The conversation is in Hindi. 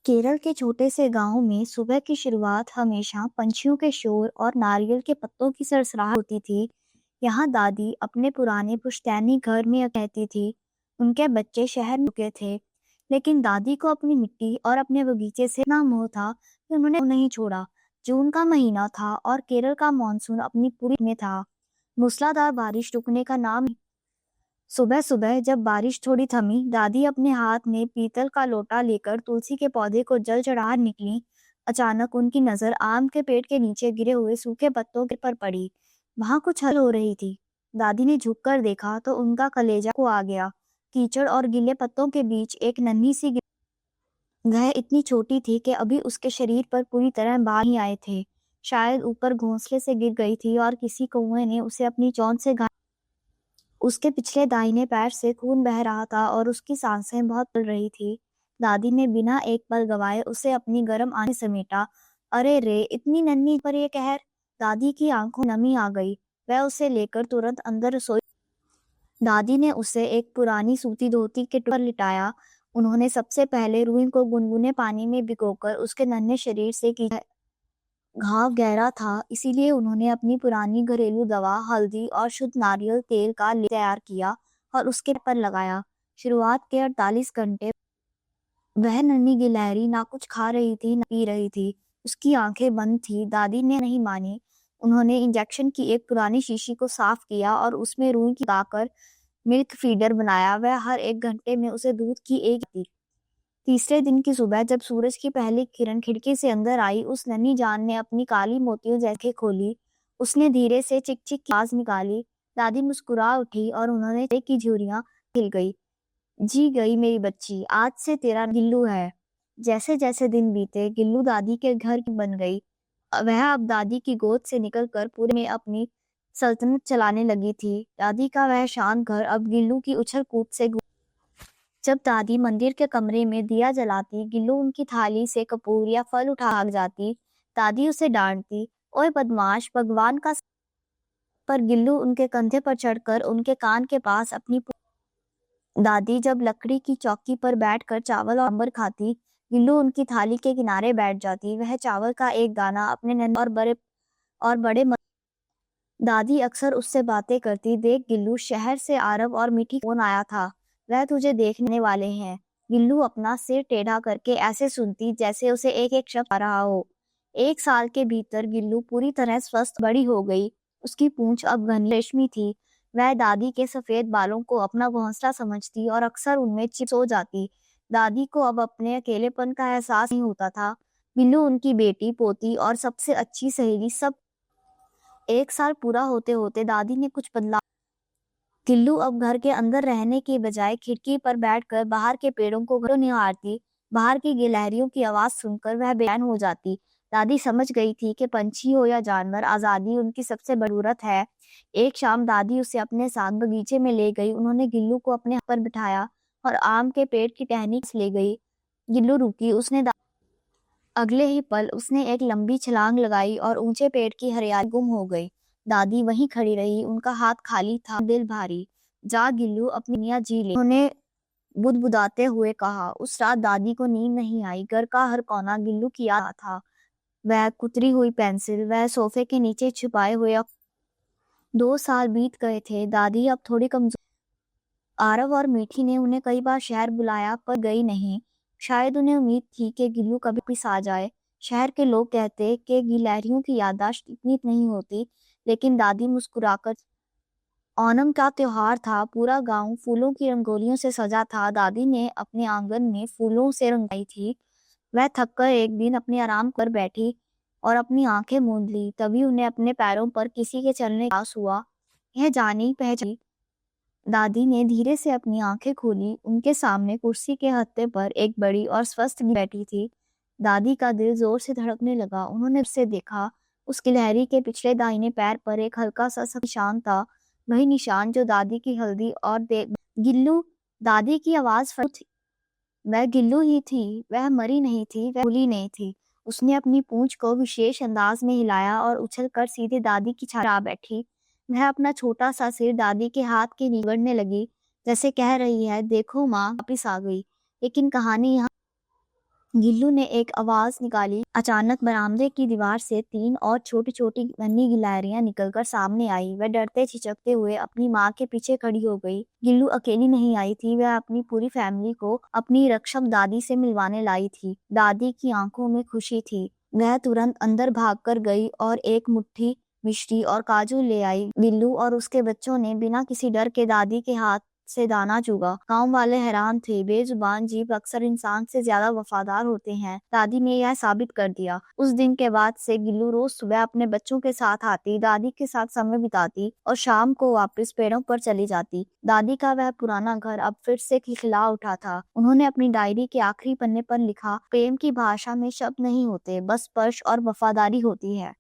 केरल के छोटे से गांव में सुबह की शुरुआत हमेशा पंछियों के शोर और नारियल के पत्तों की सरसराहट होती थी। यहाँ दादी अपने पुराने पुश्तैनी घर में रहती थी। उनके बच्चे शहर में रुके थे, लेकिन दादी को अपनी मिट्टी और अपने बगीचे से इतना मोह था कि उन्होंने नहीं छोड़ा। जून का महीना था और केरल का मानसून अपनी पूरी में था। मूसलाधार बारिश रुकने का नाम। सुबह सुबह जब बारिश थोड़ी थमी, दादी अपने हाथ में पीतल का लोटा लेकर तुलसी के पौधे को जल चढ़ा निकली। अचानक उनकी नजर आम के पेड़ के नीचे गिरे हुए सूखे पत्तों पर पड़ी। वहां कुछ हल हो रही थी। दादी ने झुककर देखा तो उनका कलेजा को आ गया। कीचड़ और गीले पत्तों के बीच एक नन्ही सी वह इतनी छोटी थी कि अभी उसके शरीर पर पूरी तरह बाल नहीं आए थे। शायद ऊपर घोंसले से गिर गई थी और किसी कौवे ने उसे अपनी चोंच से उसके पिछले दाहिने पैर से खून बह रहा था और उसकी सांसें बहुत फूल रही थी। दादी ने बिना एक पल गवाए उसे अपनी गर्म आंखें समेटा। अरे रे, इतनी नन्ही पर ये कहर! दादी की आंखों में नमी आ गई। वह उसे लेकर तुरंत अंदर रसोई। दादी ने उसे एक पुरानी सूती धोती के पर लिटाया। उन्होंने सबसे पहले रूई को गुनगुने पानी में भिगोकर उसके नन्हे शरीर से की। घाव गहरा था, इसीलिए उन्होंने अपनी पुरानी घरेलू दवा, हल्दी और शुद्ध नारियल तेल का लेप तैयार किया और उसके पर लगाया। शुरुआत के 48 घंटे वह नन्ही गिलहरी ना कुछ खा रही थी न पी रही थी। उसकी आंखें बंद थी। दादी ने नहीं मानी। उन्होंने इंजेक्शन की एक पुरानी शीशी को साफ किया और उसमें रुई की गाकर मिल्क फीडर बनाया। वह हर एक घंटे में उसे दूध की एक दी। तीसरे दिन की सुबह जब सूरज की पहली किरण खिड़की से अंदर आई, उस नन्ही जान ने अपनी काली मोतियों जैसी खोली। उसने धीरे से चिक चिक की आवाज निकाली। दादी मुस्कुरा उठी और उन्होंने चाय की झुर्रियां खिल गई। जी गई मेरी बच्ची, आज से तेरा गिल्लू है। जैसे जैसे दिन बीते, गिल्लू दादी के घर की बन गई। वह अब दादी की गोद से निकलकर पूरे में अपनी सल्तनत चलाने लगी थी। दादी का वह शांत घर अब गिल्लू की उछल कूद से जब दादी मंदिर के कमरे में दिया जलाती, गिल्लू उनकी थाली से कपूर या फल उठा भाग जाती। दादी उसे डांटती, ओए बदमाश, भगवान का। पर गिल्लू उनके कंधे पर चढ़कर उनके कान के पास दादी जब लकड़ी की चौकी पर बैठकर चावल और अंबर खाती, गिल्लू उनकी थाली के किनारे बैठ जाती। वह चावल का एक दाना अपने नन्हे और बड़े दादी अक्सर उससे बातें करती, देख गिल्लू, शहर से आरव और मीठी फोन आया था। वह तुझे देखने वाले हैं। गिल्लू अपना सिर टेढ़ा करके ऐसे सुनती जैसे उसे एक एक शब्द आ रहा हो। 1 साल के भीतर गिल्लू पूरी तरह स्वस्थ बड़ी हो गई। उसकी पूंछ अब घनी रेशमी थी। वह दादी के सफेद बालों को अपना घोंसला समझती और अक्सर उनमें चिप सो जाती। दादी को अब अपने अकेलेपन का एहसास नहीं होता था। गिल्लू उनकी बेटी, पोती और सबसे अच्छी सहेली सब। 1 साल पूरा होते होते दादी ने कुछ बदलाव। गिल्लू अब घर के अंदर रहने की बजाय खिड़की पर बैठकर बाहर के पेड़ों को घरों निहारती। बाहर की गिलहरियों की आवाज सुनकर वह बेचैन हो जाती। दादी समझ गई थी कि पंछी हो या जानवर, आजादी उनकी सबसे बड़ी जरूरत है। एक शाम दादी उसे अपने साथ बगीचे में ले गई। उन्होंने गिल्लू को अपने हाथ पर बिठाया और आम के पेड़ की टहनी ले गई। गिल्लू रुकी। अगले ही पल उसने एक लंबी छलांग लगाई और ऊंचे पेड़ की हरियाली गुम हो गई। दादी वहीं खड़ी रही, उनका हाथ खाली था, दिल भारी। जा गिल्लू, अपनी दुनिया जी ले, उन्होंने बुदबुदाते हुए कहा। उस रात दादी को नींद नहीं आई। घर का हर कोना गिल्लू की याद था। वह कुतरी हुई पेंसिल, वह सोफे के नीचे छुपाए हुए 2 साल बीत गए थे। दादी अब थोड़ी कमजोर। आरव और मीठी ने उन्हें कई बार शहर बुलाया पर गई नहीं। शायद उन्हें उम्मीद थी कि गिल्लू कभी वापिस आ जाए। शहर के लोग कहते कि गिलहरियों की याददाश्त इतनी नहीं होती, लेकिन दादी मुस्कुराकर। ओणम का त्योहार था। पूरा गांव फूलों की रंगोलियों से सजा था। दादी ने अपने आंगन में फूलों से रंगाई थी। वह थककर एक दिन अपने आराम कर बैठी और अपनी आंखें मूंद ली। तभी उन्हें अपने पैरों पर किसी के चलने का एहसास हुआ। यह जानी पहचानी। दादी ने धीरे से अपनी आंखें खोली। उनके सामने कुर्सी के हत्थे पर एक बड़ी और स्वस्थ गिलहरी बैठी थी। दादी का दिल जोर से धड़कने लगा। उन्होंने उसे देखा। उस गिलहरी के पिछले दाहिने पैर पर एक हल्का सा सफेद निशान था, वही निशान जो दादी की हल्दी और गिल्लू। दादी की आवाज थी। वह गिल्लू ही थी। वह मरी नहीं थी, वह भूली नहीं थी। उसने अपनी पूंछ को विशेष अंदाज में हिलाया और उछलकर सीधे दादी की छाती पर आ बैठी। वह अपना छोटा सा सिर दादी के हाथ के नीचे रगड़ने लगी, जैसे कह रही है, देखो माँ वापिस आ गई। लेकिन कहानी यहाँ गिल्लू ने एक आवाज निकाली। अचानक बरामदे की दीवार से 3 और छोटी-छोटी नन्ही गिलहरियां निकलकर सामने आई। वह डरते छिचकते हुए अपनी माँ के पीछे खड़ी हो गई। गिल्लू अकेली नहीं आई थी, वह अपनी पूरी फैमिली को अपनी रक्षक दादी से मिलवाने लाई थी। दादी की आंखों में खुशी थी। वह तुरंत अंदर भागकर गई और एक मुट्ठी मिश्री और काजू ले आई। गिल्लू और उसके बच्चों ने बिना किसी डर के दादी के हाथ से दाना चुगा। गांव वाले हैरान थे। बेजुबान जीव अक्सर इंसान से ज्यादा वफादार होते हैं। दादी ने यह साबित कर दिया। उस दिन के बाद से गिल्लू रोज सुबह अपने बच्चों के साथ आती, दादी के साथ समय बिताती और शाम को वापस पेड़ों पर चली जाती। दादी का वह पुराना घर अब फिर से खिलखिला उठा था। उन्होंने अपनी डायरी के आखिरी पन्ने पर लिखा, प्रेम की भाषा में शब्द नहीं होते, बस स्पर्श और वफादारी होती है।